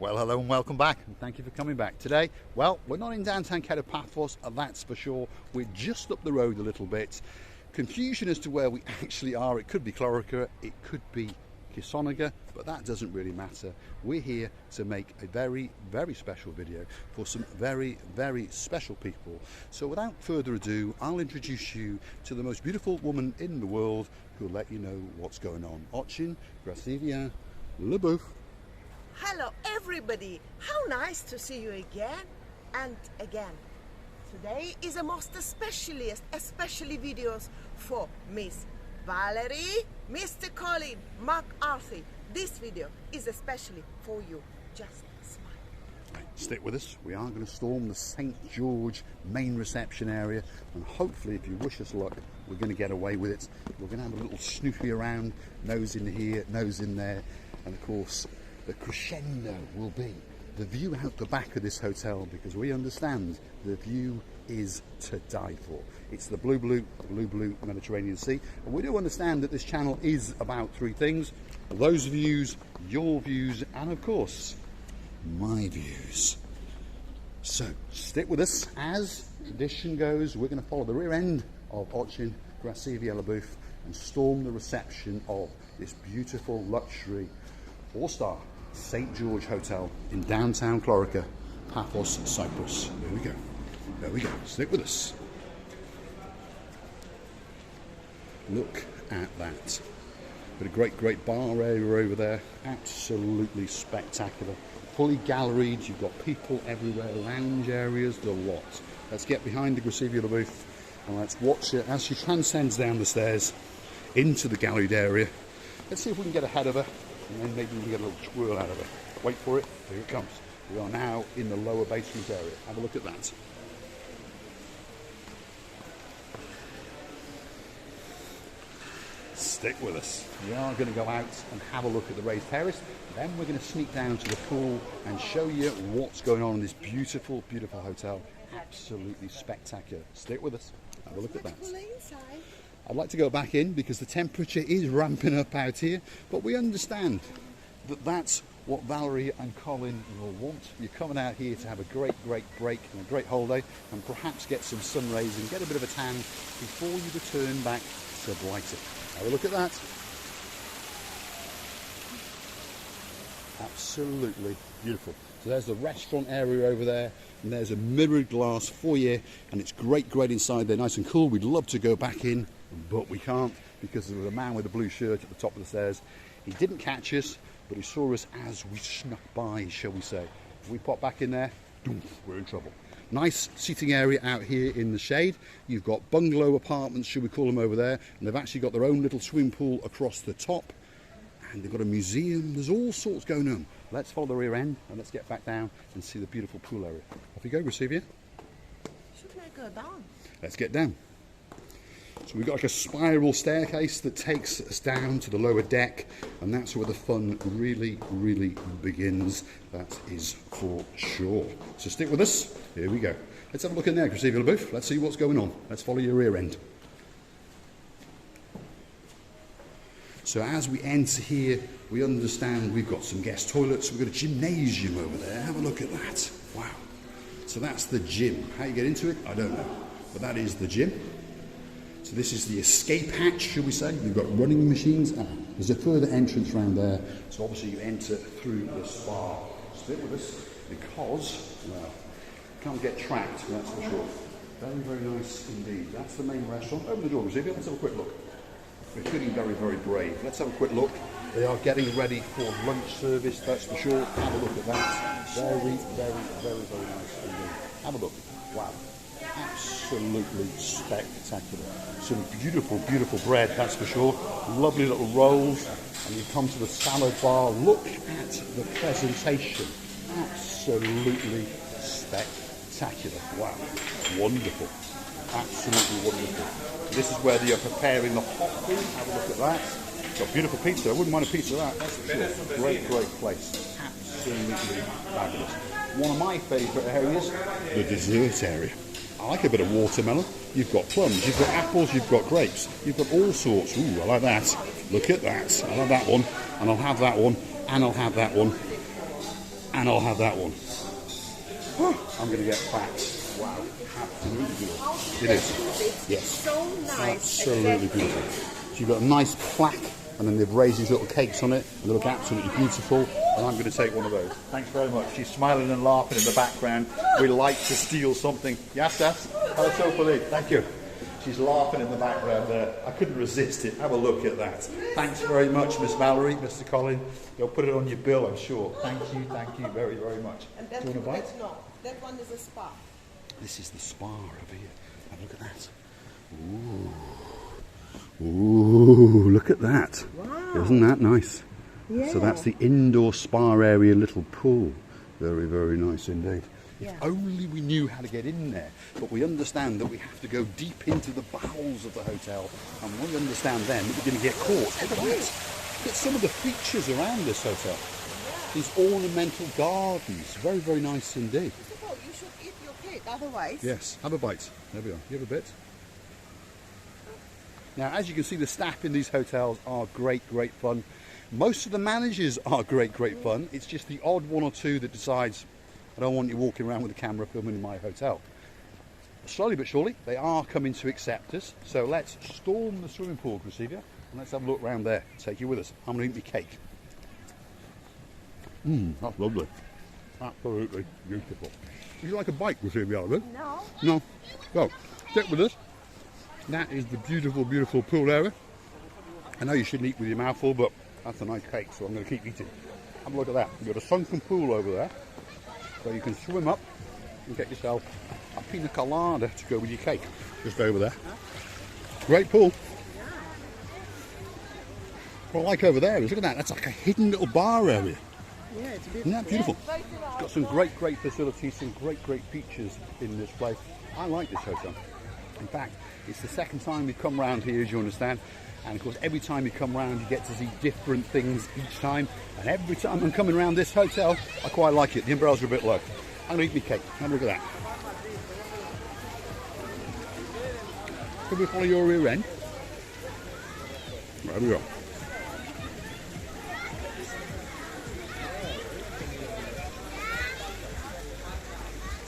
Well, hello and welcome back, and thank you for coming back. Today, well, we're not in downtown Paphos, that's for sure. We're just up the road a little bit. Confusion as to where we actually are. It could be Clorica, it could be Kisonaga, but that doesn't really matter. We're here to make a very, very special video for some very, very special people. So without further ado, I'll introduce you to the most beautiful woman in the world who'll let you know what's going on. Ochin, Gracivia, Lebouf. Hello everybody, how nice to see you again and again. Today is a most especially videos for Miss Valerie, Mr. Colin, McCarthy. This video is especially for you. Just smile. Right, stick with us. We are going to storm the St. George main reception area, and hopefully, if you wish us luck, we're going to get away with it. We're going to have a little snoopy around, nose in here, nose in there, and of course the crescendo will be the view out the back of this hotel, because we understand the view is to die for. It's the blue Mediterranean Sea, and we do understand that this channel is about three things: those views, your views, and of course my views. So stick with us. As tradition goes, we're going to follow the rear end of Ochin, Gracivia, Lebouf and storm the reception of this beautiful luxury 4-star St. George Hotel in downtown Clorica, Paphos, Cyprus. There we go. There we go. Stick with us. Look at that. Got a great bar area over there. Absolutely spectacular. Fully galleried. You've got people everywhere. Lounge areas, the lot. Let's get behind the Gracivia Lebouf and let's watch it as she transcends down the stairs into the galleried area. Let's see if we can get ahead of her, and then maybe we can get a little twirl out of it. Wait for it, here it comes. We are now in the lower basement area. Have a look at that. Stick with us. We are going to go out and have a look at the raised terrace. Then we're going to sneak down to the pool and show you what's going on in this beautiful, beautiful hotel. Absolutely spectacular. Stick with us. Have a look at that. I'd like to go back in because the temperature is ramping up out here, but we understand that that's what Valerie and Colin will want. You're coming out here to have a great break and a great holiday, and perhaps get some sun rays and get a bit of a tan before you return back to Blighty. Have a look at that. Absolutely beautiful. So there's the restaurant area over there, and there's a mirrored glass foyer, and it's great inside there, nice and cool. We'd love to go back in, but we can't because there was a man with a blue shirt at the top of the stairs. He didn't catch us, but he saw us as we snuck by, shall we say. If we pop back in there, we're in trouble. Nice seating area out here in the shade. You've got bungalow apartments, should we call them, over there, and they've actually got their own little swimming pool across the top, and they've got a museum. There's all sorts going on. Let's follow the rear end and let's get back down and see the beautiful pool area. Off you go, Gracivia. Shouldn't I go down? Let's get down. So we've got like a spiral staircase that takes us down to the lower deck, and that's where the fun really begins. That is for sure. So stick with us. Here we go. Let's have a look in there, Gracivia Lebouf. Let's see what's going on. Let's follow your rear end. So as we enter here, we understand we've got some guest toilets. We've got a gymnasium over there. Have a look at that. Wow. So that's the gym. How you get into it, I don't know. But that is the gym. So this is the escape hatch, should we say. You've got running machines. There's a further entrance around there. So obviously you enter through the spa. Stick with us because, well, you can't get tracked, that's for sure. Very nice indeed. That's the main restaurant. Open the door, Gracivia. Let's have a quick look. We're feeling very brave. Let's have a quick look. They are getting ready for lunch service, that's for sure. Have a look at that. Very nice indeed. Have a look. Wow. Absolutely spectacular. Some beautiful bread, that's for sure. Lovely little rolls. And you come to the salad bar. Look at the presentation. Absolutely spectacular. Wow. Wonderful. Absolutely wonderful. This is where they are preparing the hot food. Have a look at that. Got beautiful pizza. I wouldn't mind a pizza of that, that's for sure. Great place. Absolutely fabulous. One of my favourite areas, the dessert area. I like a bit of watermelon. You've got plums, you've got apples, you've got grapes. You've got all sorts. Ooh, I like that. Look at that. I'll have that one, and I'll have that one, and I'll have that one. and I'll have that one. I'm going to get fat. Wow, absolutely beautiful. It is. Yes. So nice. Absolutely beautiful. So you've got a nice plaque, and then they've raised these little cakes on it, and they look absolutely beautiful. And I'm going to take one of those. Thanks very much. She's smiling and laughing in the background. We like to steal something. Yes, yes. Hello, Sophie. Thank you. She's laughing in the background there. I couldn't resist it. Have a look at that. Thanks very much, Miss Valerie, Mr. Colin. You'll put it on your bill, I'm sure. Thank you very, very much. And then do you want a bite? No, that one is a spa. This is the spa over here. Have a look at that. Ooh. Ooh, look at that. Wow. Isn't that nice? Yeah. So that's the indoor spa area little pool. Very, very nice indeed. Yeah. If only we knew how to get in there. But we understand that we have to go deep into the bowels of the hotel. And we understand then that we're going to get caught. Look at that. Look at some of the features around this hotel. These ornamental gardens. Very, very nice indeed. You should eat your cake, otherwise. Yes, have a bite. There we are. You have a bit. Now, as you can see, the staff in these hotels are great, great fun. Most of the managers are great, great fun. It's just the odd one or two that decides, I don't want you walking around with a camera filming in my hotel. Slowly but surely, they are coming to accept us. So let's storm the swimming pool, Crescelia, and let's have a look around there. Take you with us. I'm going to eat my cake. That's lovely. Absolutely beautiful. Would you like a bite, Crescelia? No. No. Well, stick with us. That is the beautiful, beautiful pool area. I know you shouldn't eat with your mouth full, but that's a nice cake, so I'm going to keep eating. Have a look at that. You've got a sunken pool over there, so you can swim up and get yourself a pina colada to go with your cake. Just over there. Great pool. What I like over there is, look at that, that's like a hidden little bar area. Yeah, it's beautiful. Isn't that beautiful? It's got some great, great facilities, some great, great features in this place. I like this hotel. In fact, it's the second time we've come round here, as you understand. And of course, every time you come round, you get to see different things each time. And every time I'm coming around this hotel, I quite like it. The umbrellas are a bit low. I'm going to eat my cake. Have a look at that. Could we follow your rear end? There we go.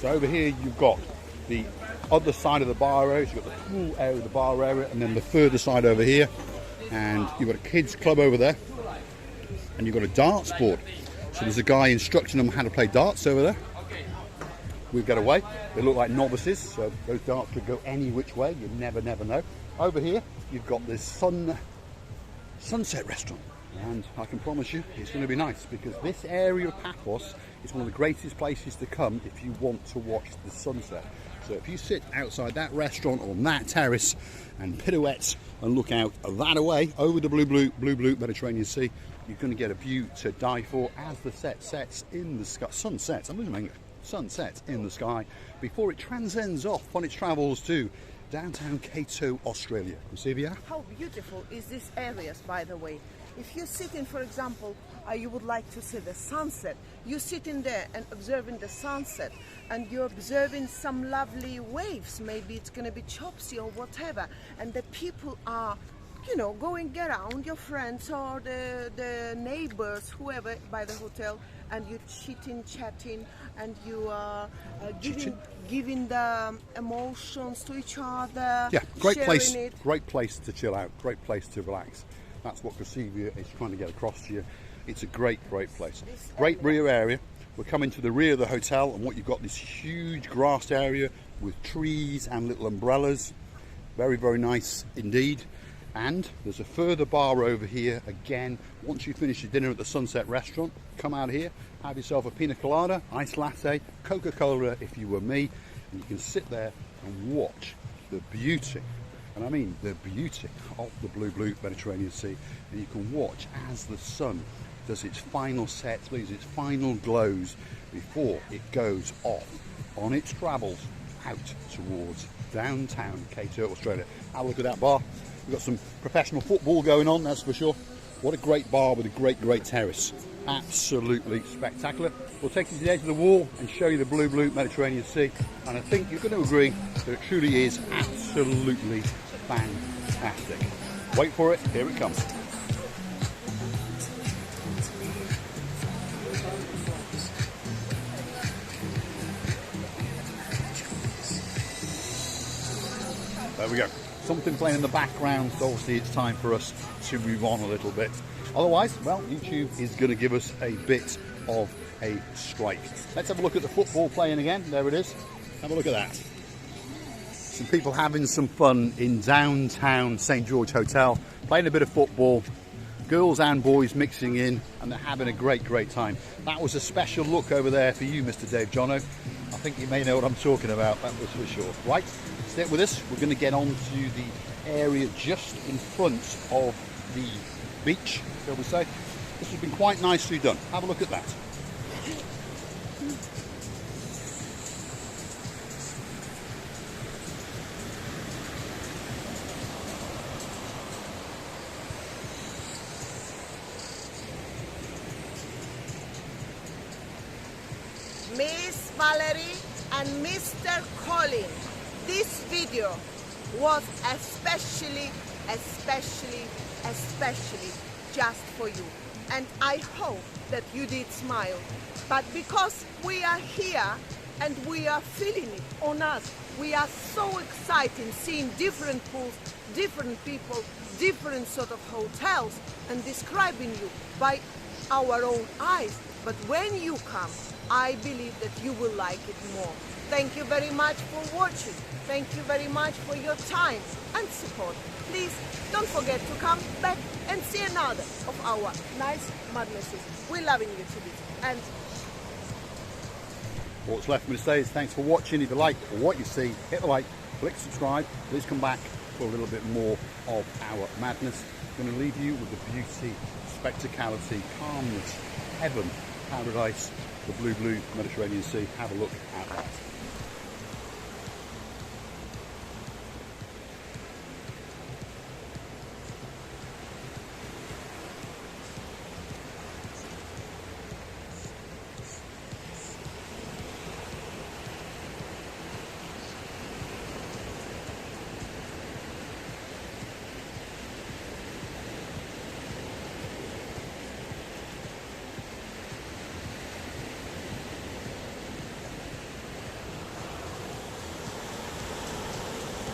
So over here you've got the other side of the bar area, so you've got the pool area, the bar area, and then the further side over here. And you've got a kids club over there. And you've got a darts board. So there's a guy instructing them how to play darts over there. We get away. They look like novices, so those darts could go any which way. You never, never know. Over here, you've got this sunset restaurant. And I can promise you, it's going to be nice, because this area of Paphos is one of the greatest places to come if you want to watch the sunset. So if you sit outside that restaurant on that terrace and pirouettes and look out that away over the blue Mediterranean Sea, you're going to get a view to die for as the sets in the sky. Sunsets, I'm losing my English. Sunsets in the sky before it transcends off on its travels to downtown Cato, Australia. Crescelia? How beautiful is this area, by the way. If you're sitting, for example, you would like to see the sunset, you're sitting there and observing the sunset, and you're observing some lovely waves, maybe it's going to be Chopsy or whatever, and the people are, you know, going around, your friends or the neighbors, whoever, by the hotel, and you're chatting, and you are giving the emotions to each other. Yeah, great place. It. Great place to chill out. Great place to relax. That's what Crescelia is trying to get across to you. It's a great, great place. Great rear area. We're coming to the rear of the hotel, and what you've got this huge grassed area with trees and little umbrellas. Very, very nice indeed. And there's a further bar over here again. Once you finish your dinner at the Sunset Restaurant, come out here, have yourself a pina colada, iced latte, Coca-Cola if you were me, and you can sit there and watch the beauty, and I mean the beauty, of the blue Mediterranean Sea. And you can watch as the sun does its final sets, leaves its final glows before it goes off on its travels out towards downtown Cato, Australia. Have a look at that bar. We've got some professional football going on, that's for sure. What a great bar with a great, great terrace. Absolutely spectacular. We'll take you to the edge of the wall and show you the blue Mediterranean Sea. And I think you're going to agree that it truly is absolutely fantastic. Wait for it, here it comes. There we go. Something playing in the background, so obviously it's time for us to move on a little bit. Otherwise, well, YouTube is going to give us a bit of a strike. Let's have a look at the football playing again. There it is. Have a look at that. Some people having some fun in downtown St. George Hotel, playing a bit of football. Girls and boys mixing in, and they're having a great time. That was a special look over there for you, Mr. Dave Jono. I think you may know what I'm talking about, that was for sure. Right, stick with us. We're going to get on to the area just in front of the beach, shall we say. This has been quite nicely done. Have a look at that. Miss Valerie and Mr. Colin, this video was especially just for you. And I hope that you did smile. But because we are here and we are feeling it on us, we are so excited seeing different pools, different people, different sort of hotels, and describing you by our own eyes. But when you come, I believe that you will like it more. Thank you very much for watching. Thank you very much for your time and support. Please don't forget to come back and see another of our nice madnesses. We're loving you to bits. And what's left for me to say is thanks for watching. If you like what you see, hit the like, click subscribe. Please come back for a little bit more of our madness. I'm going to leave you with the beauty, spectacality, calmness, heaven, paradise, the blue Mediterranean Sea. Have a look at that.